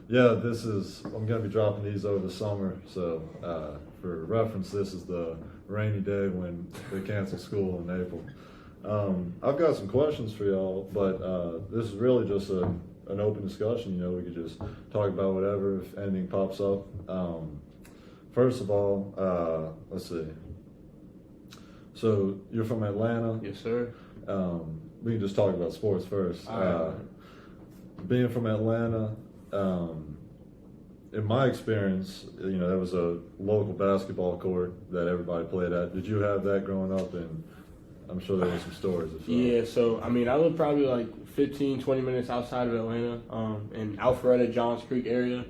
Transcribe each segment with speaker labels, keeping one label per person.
Speaker 1: Yeah, I'm going to be dropping these over the summer. So for reference, this is the rainy day when they cancel school in April. I've got some questions for y'all, but this is really just an open discussion. We could just talk about whatever if anything pops up. First of all, let's see. So you're from Atlanta?
Speaker 2: Yes, sir.
Speaker 1: We can just talk about sports first. Being from Atlanta, in my experience, there was a local basketball court that everybody played at. Did you have that growing up? And I'm sure there were some stories.
Speaker 2: Yeah, so, I live probably like 15, 20 minutes outside of Atlanta, in Alpharetta, Johns Creek area.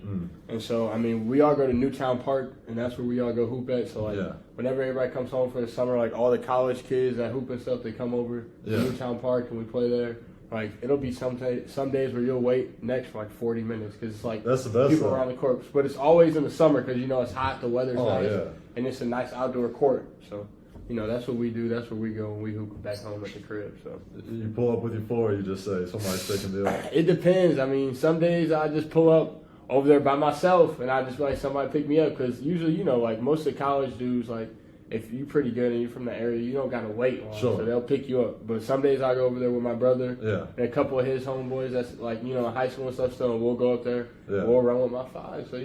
Speaker 2: And so, we all go to Newtown Park, and that's where we all go hoop at. So, whenever everybody comes home for the summer, like all the college kids that hoop and stuff, they come over to Newtown Park, and we play there. Like, it'll be some days where you'll wait next for like 40 minutes because it's like
Speaker 1: that's the best
Speaker 2: people around the court. But it's always in the summer because, it's hot, the weather's nice, and it's a nice outdoor court. So, that's what we do. That's where we go when we hoop back home at the crib. So
Speaker 1: you pull up with your four, you just say somebody's taking the deal.
Speaker 2: It depends. Some days I just pull up over there by myself and I just like somebody pick me up because usually, like most of the college dudes, like if you're pretty good and you're from the area, you don't got to wait long, so they'll pick you up. But some days I go over there with my brother and a couple of his homeboys that's like, in high school and stuff, so we'll go up there, we'll run with my five. So,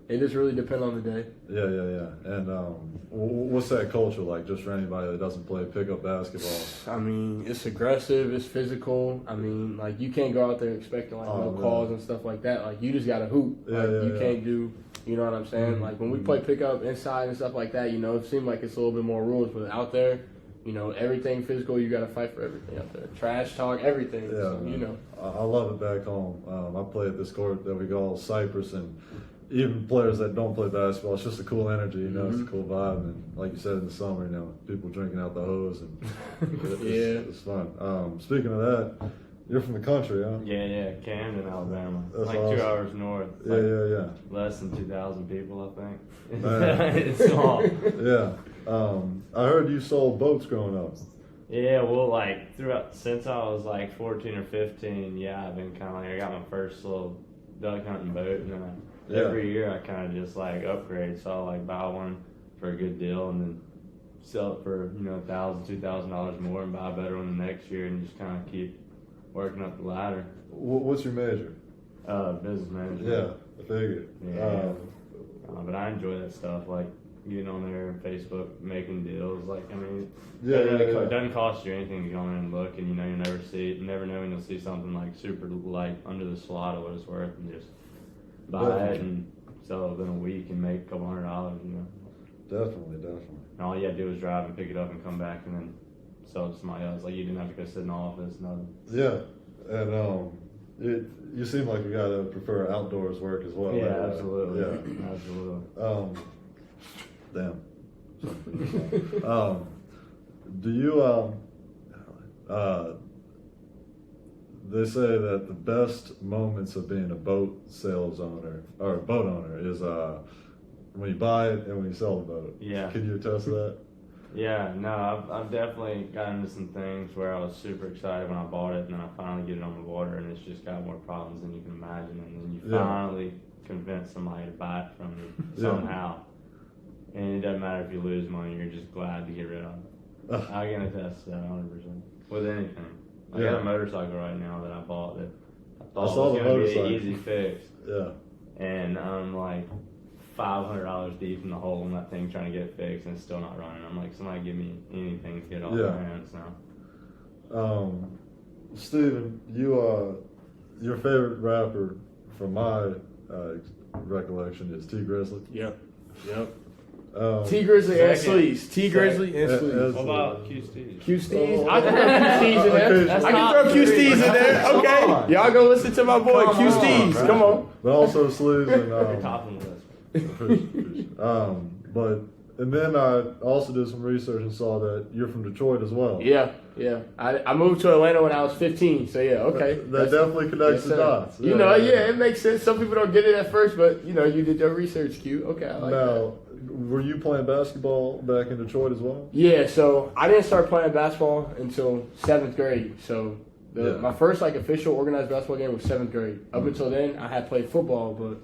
Speaker 2: it just really depends on the day.
Speaker 1: Yeah. And what's that culture like just for anybody that doesn't play pickup basketball?
Speaker 2: It's aggressive, it's physical. Like you can't go out there expecting like no calls and stuff like that. Like you just got to hoop. You can't do, you know what I'm saying? Mm-hmm. Like when we play pickup inside and stuff like that, it seems like it's a little bit more rules, but out there, everything physical, you got to fight for everything out there. Trash talk, everything.
Speaker 1: Yeah, I love it back home. I play at this court that we call Cypress, and even players that don't play basketball, it's just a cool energy, it's a cool vibe. And like you said, in the summer, people drinking out the hose, and it's fun. Speaking of that, you're from the country, huh?
Speaker 3: Yeah, Camden, Alabama.
Speaker 1: That's
Speaker 3: like
Speaker 1: awesome.
Speaker 3: 2 hours north.
Speaker 1: Yeah.
Speaker 3: Less than 2,000 people, I think.
Speaker 1: It's
Speaker 3: small.
Speaker 1: Yeah. I heard you sold boats growing up.
Speaker 3: Yeah, well, since I was 14 or 15, I've been I got my first little duck hunting boat, and then every year I kind of just upgrade. So I buy one for a good deal and then sell it for $1,000, $2,000 more and buy a better one the next year and just kind of keep working up the ladder.
Speaker 1: What's your major?
Speaker 3: Business management.
Speaker 1: Yeah, I figured.
Speaker 3: Yeah. But I enjoy that stuff, getting on there and Facebook, making deals. It doesn't cost you anything to go in and look, and you never know when you'll see something super under the slot of what it's worth, and just buy it and sell it within a week and make a couple $100.
Speaker 1: Definitely.
Speaker 3: And all you had to do was drive and pick it up and come back and then sell it to somebody else. You didn't have to go sit in the office. Nothing.
Speaker 1: Yeah, and you seem like you gotta prefer outdoors work as well.
Speaker 3: Yeah, absolutely. Yeah, absolutely.
Speaker 1: Damn. Do you they say that the best moments of being a boat sales owner or a boat owner is when you buy it and when you sell the boat.
Speaker 3: Yeah.
Speaker 1: Can you attest to that?
Speaker 3: Yeah, no, I've definitely gotten into some things where I was super excited when I bought it, and then I finally get it on the water, and it's just got more problems than you can imagine, and then you finally convince somebody to buy it from you somehow. And it doesn't matter if you lose money, you're just glad to get rid of it. I can attest to that 100%. With anything. I got a motorcycle right now that I bought that I thought was going to be an easy fix.
Speaker 1: Yeah.
Speaker 3: And I'm $500 deep in the hole in that thing trying to get it fixed, and it's still not running. I'm somebody give me anything to get off my hands now.
Speaker 1: Steven, your favorite rapper from my recollection is T Grizzly.
Speaker 2: Yep. T Grizzly and Sleaze. T Grizzly and Sleaze.
Speaker 3: What about Q Steez?
Speaker 2: Q Steez? I can throw Q Steez in there. I can throw Q Steez in there. Okay. Y'all go listen to my boy Q Steez. Come on.
Speaker 1: But also Sleaze and
Speaker 3: You're topping the list.
Speaker 1: And then I also did some research and saw that you're from Detroit as well.
Speaker 2: Yeah. I moved to Atlanta when I was 15, so okay.
Speaker 1: That definitely connects the dots.
Speaker 2: It makes sense. Some people don't get it at first, but you did your research, Q. Okay, I like that.
Speaker 1: Were you playing basketball back in Detroit as well?
Speaker 2: Yeah, so I didn't start playing basketball until 7th grade. So My first like official organized basketball game was 7th grade. Up until then, I had played football, but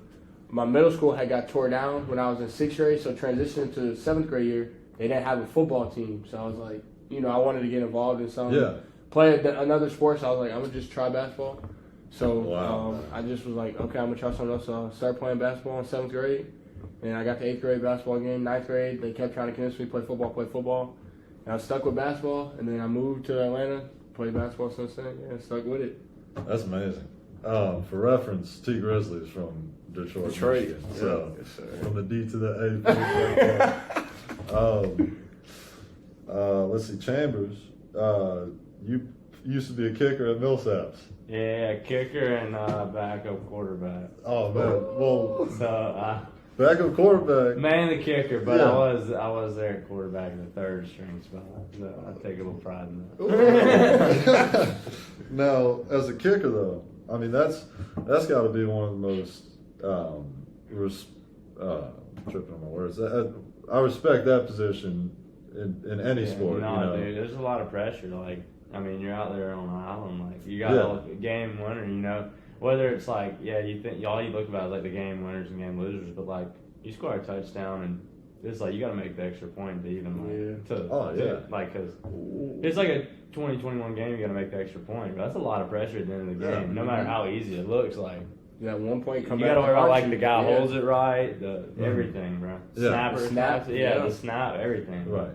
Speaker 2: my middle school had got tore down when I was in 6th grade. So transitioning to the 7th grade year, they didn't have a football team. So I was like, I wanted to get involved in something.
Speaker 1: Yeah.
Speaker 2: Play another sport. So I was like, I'm gonna just try basketball. So I just was like, okay, I'm gonna try something else. So I started playing basketball in 7th grade, and I got the 8th grade basketball game. 9th grade, they kept trying to convince me to play football. And I was stuck with basketball, and then I moved to Atlanta, played basketball since then, and stuck with it.
Speaker 1: That's amazing. For reference, T Grizzlies from Detroit. Michigan. So
Speaker 2: yes,
Speaker 1: from the D to the A. Let's see, Chambers. You used to be a kicker at Millsaps.
Speaker 3: Yeah, kicker and backup quarterback.
Speaker 1: Oh man, well,
Speaker 3: So
Speaker 1: backup quarterback.
Speaker 3: mainly kicker, but
Speaker 1: Yeah.
Speaker 3: I was there at quarterback in the 3rd string spot. So I take a little pride in that.
Speaker 1: Now, as a kicker, though, I mean that's got to be one of the most tripping on my words. I respect that position in any sport.
Speaker 3: Dude, there's a lot of pressure. Like, I mean, you're out there on an island. Like, you got a game winner. Whether it's like, you think all you look about is like the game winners and game losers, but like you score a touchdown and it's like you got to make the extra point to even because it's like a 20-21 game. You got to make the extra point. That's a lot of pressure at the end of the game, no matter how easy it looks. Like
Speaker 2: that 1 point come
Speaker 3: you
Speaker 2: back.
Speaker 3: got to worry about like the guy holds it right, everything, bro.
Speaker 2: Snap,
Speaker 3: the snap, everything.
Speaker 1: Right.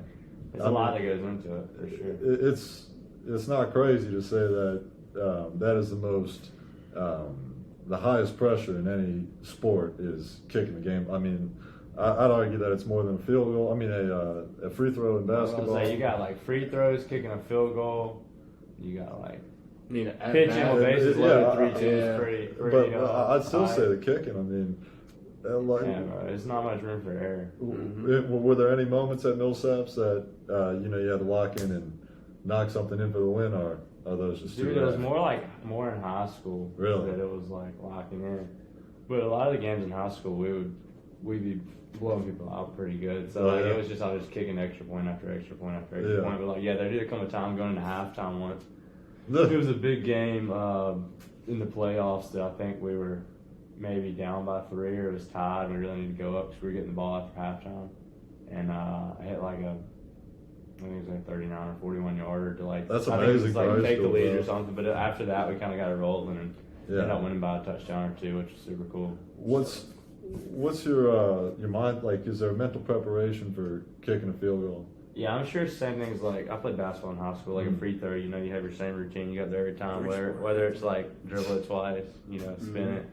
Speaker 3: There's a lot that goes into it for sure.
Speaker 1: It's not crazy to say that that is the most the highest pressure in any sport is kicking the game. I mean, I'd argue that it's more than a field goal. I mean, a free throw in basketball.
Speaker 3: You got like free throws, kicking a field goal. You got like
Speaker 2: pitching
Speaker 3: on bases loaded 3-2 pretty.
Speaker 1: But I'd still say the kicking. I mean,
Speaker 3: bro, there's not much room for error.
Speaker 1: Were there any moments at Millsaps that you had to lock in and knock something in for the win, or are those just
Speaker 3: Dude, it was more in high school.
Speaker 1: Really?
Speaker 3: That it was like locking in. But a lot of the games in high school, we'd be blowing people out pretty good. So it was just I was just kicking extra point after extra point after extra point. But like there did come a time going into halftime once. It was a big game in the playoffs that I think we were maybe down by 3 or it was tied. And we really needed to go up because we were getting the ball after halftime. And I hit like I think it was like 39 or 41 yarder to like.
Speaker 1: That's
Speaker 3: I
Speaker 1: amazing.
Speaker 3: think it was like take the lead or something. But after that, we kind of got it rolling and ended up winning by a touchdown or 2, which was super cool.
Speaker 1: What's your mind like? Is there a mental preparation for kicking a field goal?
Speaker 3: Yeah, I'm sure same things like I played basketball in high school, like a free throw. You have your same routine. You got there every time, whether it's like dribble it twice, spin it,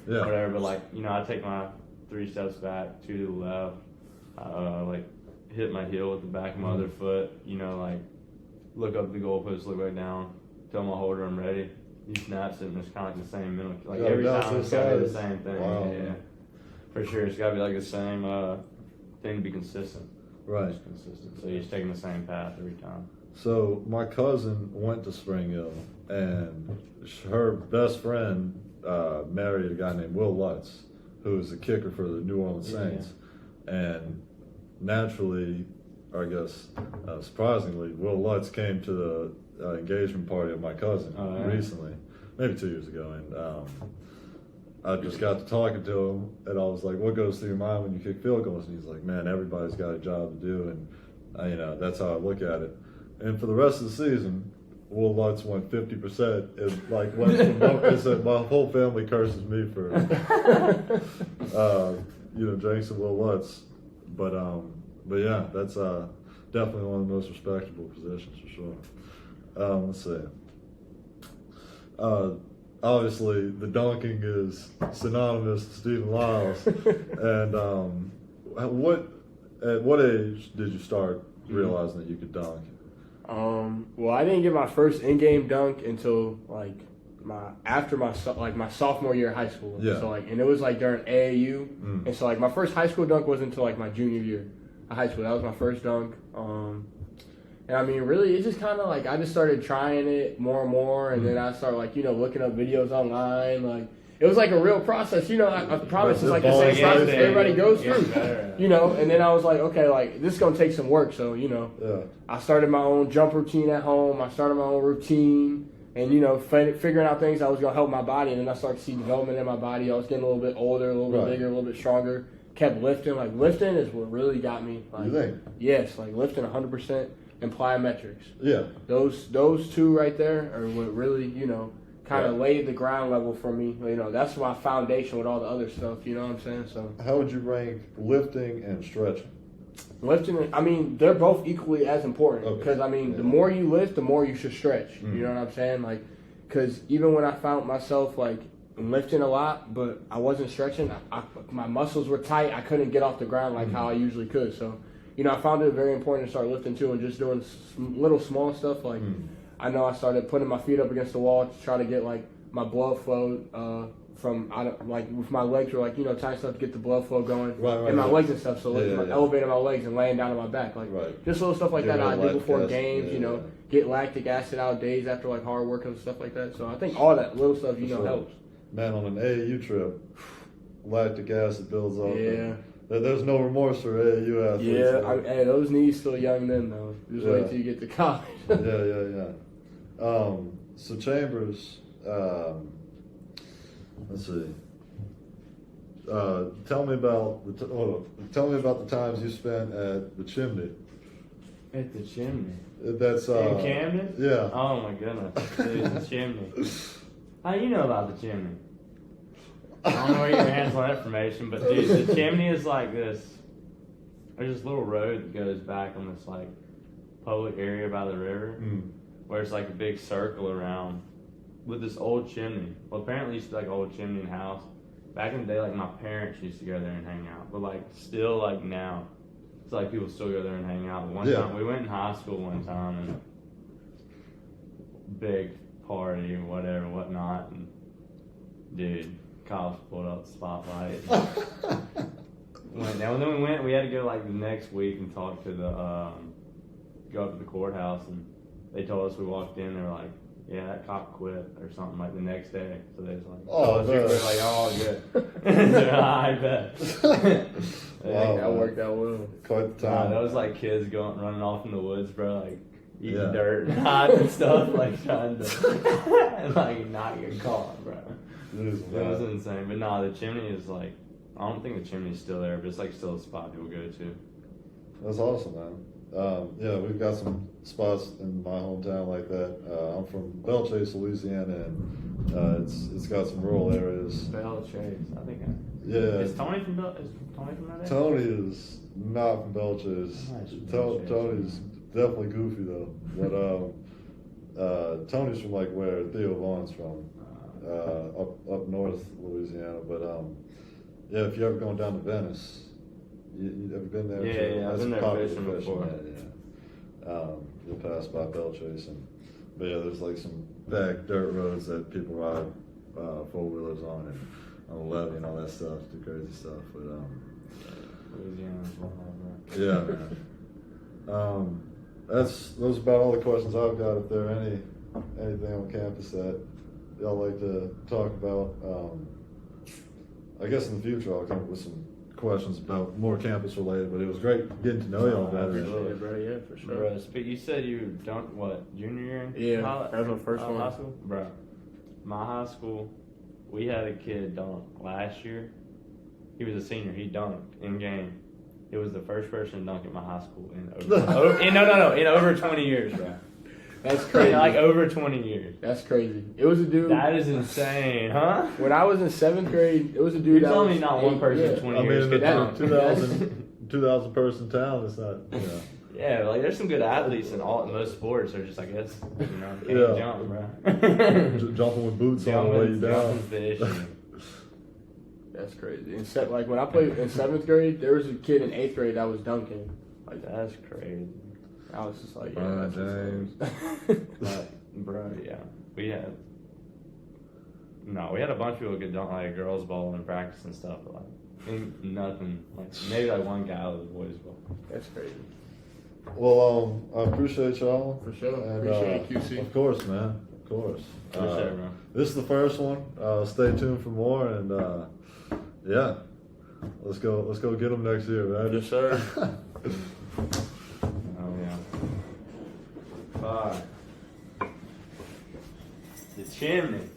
Speaker 3: whatever. But like I take my 3 steps back, 2 to the left, like hit my heel with the back of my other foot. Like look up the goalpost, look back down, tell my holder I'm ready. He snaps it, and it's kind of like the same mental. Like every time, it's gotta be the same thing.
Speaker 1: Wow.
Speaker 3: Yeah, for sure. It's gotta be like the same thing to be consistent.
Speaker 1: Right.
Speaker 3: Just consistent. So you're just taking the same path every time.
Speaker 1: So my cousin went to Spring Hill, and her best friend married a guy named Will Lutz, who was a kicker for the New Orleans Saints. And naturally, I guess surprisingly, Will Lutz came to the engagement party of my cousin recently, maybe 2 years ago, and I just got to talking to him, and I was like, "What goes through your mind when you kick field goals?" And he's like, "Man, everybody's got a job to do, and that's how I look at it." And for the rest of the season, Will Lutz went 50%, and like went from said, my whole family curses me for drinking some Will Lutz, but yeah, that's definitely one of the most respectable positions for sure. Let's see. Obviously, the dunking is synonymous to Stephen Lyles. And at what age did you start realizing that you could dunk?
Speaker 2: Well, I didn't get my first in-game dunk until after my sophomore year of high school.
Speaker 1: Yeah.
Speaker 2: So and it was during AAU, and so my first high school dunk wasn't until my junior year of high school. That was my first dunk. And I mean, really, it just kind of I just started trying it more and more, and then I started looking up videos online. It was a real process. I promise it's the same process everybody goes through. And then I was like, okay, this is gonna take some work. So I started my own jump routine at home. I started my own routine. And, you know, figuring out things that was going to help my body. And then I started to see development in my body. I was getting a little bit older, a little bit bigger, a little bit stronger. Kept lifting. Like, lifting is what really got me. Like,
Speaker 1: you think?
Speaker 2: Yes, like lifting 100% and plyometrics.
Speaker 1: Yeah.
Speaker 2: Those two right there are what really, you know, kind of laid the ground level for me. You know, that's my foundation with all the other stuff. You know what I'm saying? So.
Speaker 1: How would you rank lifting and stretching?
Speaker 2: Lifting, I mean, they're both equally as important because, I mean, the more you lift, the more you should stretch. You know what I'm saying? Like, because even when I found myself, like, lifting a lot, but I wasn't stretching, my muscles were tight. I couldn't get off the ground like how I usually could. So, you know, I found it very important to start lifting, too, and just doing little small stuff. Like, I know I started putting my feet up against the wall to try to get, like, my blood flow from like with my legs were like, you know, tight stuff to get the blood flow going in my legs and stuff. So elevating my legs and laying down on my back, like just little stuff like that I do before games. You know, get lactic acid out days after like hard work and stuff like that. So I think all that little stuff, you know, helps.
Speaker 1: Man, on an AAU trip, lactic acid builds up.
Speaker 2: Yeah.
Speaker 1: There's no remorse for AAU athletes.
Speaker 2: Yeah, hey, those knees still young then though. Just wait till you get to college.
Speaker 1: So Chambers. Let's see. Tell me about the times you spent at the Chimney.
Speaker 3: At the Chimney.
Speaker 1: That's
Speaker 3: in Camden.
Speaker 1: Yeah.
Speaker 3: Oh my goodness, dude, the Chimney. How do you know about the Chimney? I don't know where your hands on that information, but dude, the Chimney is like this. There's this little road that goes back on this like public area by the river, where it's like a big circle around. With this old chimney. Well, apparently it used to be like an old chimney and house. Back in the day, like my parents used to go there and hang out. But like still like now, it's like people still go there and hang out. But one time, we went in high school one time and big party or whatever, whatnot. And dude, cops pulled out the spotlight. Now, then we went, we had to go like the next week and talk to go up to the courthouse. And they told us, we walked in, they were like, yeah, that cop quit or something like the next day. So they was like, good. I bet.
Speaker 2: Wow, that worked out well.
Speaker 1: Quite the time.
Speaker 3: That was like kids running off in the woods, bro, like eating dirt and hiding and stuff, like trying to like not get caught, bro. It was insane. But nah, the Chimney is like, I don't think the Chimney's still there, but it's like still a spot people go to.
Speaker 1: That's awesome, man. We've got some spots in my hometown like that. I'm from Bellchase, Louisiana, and it's got some rural areas.
Speaker 3: Bellchase, I think.
Speaker 1: Is
Speaker 3: Tony from that area?
Speaker 1: Tony is not from Bellchase. Tony's definitely goofy though. But Tony's from like where Theo Vaughn's from, up north Louisiana. But if you're ever going down to Venice. You ever been there?
Speaker 3: Yeah, I've been there fishing before.
Speaker 1: You'll pass by Bellchase, but there's like some back dirt roads that people ride 4-wheelers on, and on the levee and all that stuff, do crazy stuff. But Louisiana, man. Those are about all the questions I've got. If there are anything on campus that y'all like to talk about, I guess in the future I'll come up with some questions about more campus related, but it was great getting to know y'all better.
Speaker 2: Absolutely, bro. Yeah, for sure.
Speaker 3: Bro, you said you don't junior year?
Speaker 2: Yeah, that was my first one.
Speaker 3: High school, bro. My high school, we had a kid dunk last year. He was a senior. He dunked in game. It was the first person to dunk at my high school in over 20 years, bro.
Speaker 2: That's crazy.
Speaker 3: Like over 20 years.
Speaker 2: That's crazy. It was a dude.
Speaker 3: That is insane, huh?
Speaker 2: When I was in 7th grade, it was a dude.
Speaker 3: You're telling me not one person in 20 years could dunk.
Speaker 1: 2,000 person town, it's not,
Speaker 3: Yeah, like there's some good athletes in most sports. They're just, I guess, can't jump, bro.
Speaker 1: Jumping with boots on the way you down.
Speaker 3: Fishing.
Speaker 2: That's crazy. Like when I played in 7th grade, there was a kid in 8th grade that was dunking.
Speaker 3: Like that's crazy.
Speaker 2: I was just like,
Speaker 1: James.
Speaker 3: Bro, yeah. We had a bunch of people who could dunk like girls' ball in practice and stuff, but like nothing. Like maybe like one guy with boys' ball.
Speaker 2: That's crazy.
Speaker 1: Well, I appreciate y'all.
Speaker 2: For sure.
Speaker 1: And,
Speaker 2: appreciate QC.
Speaker 1: Of course, man. Of course.
Speaker 3: For sure, bro.
Speaker 1: This is the first one. Stay tuned for more, and let's go get them next year, right?
Speaker 2: Yes, sir.
Speaker 3: Oh yeah. 5. chimney.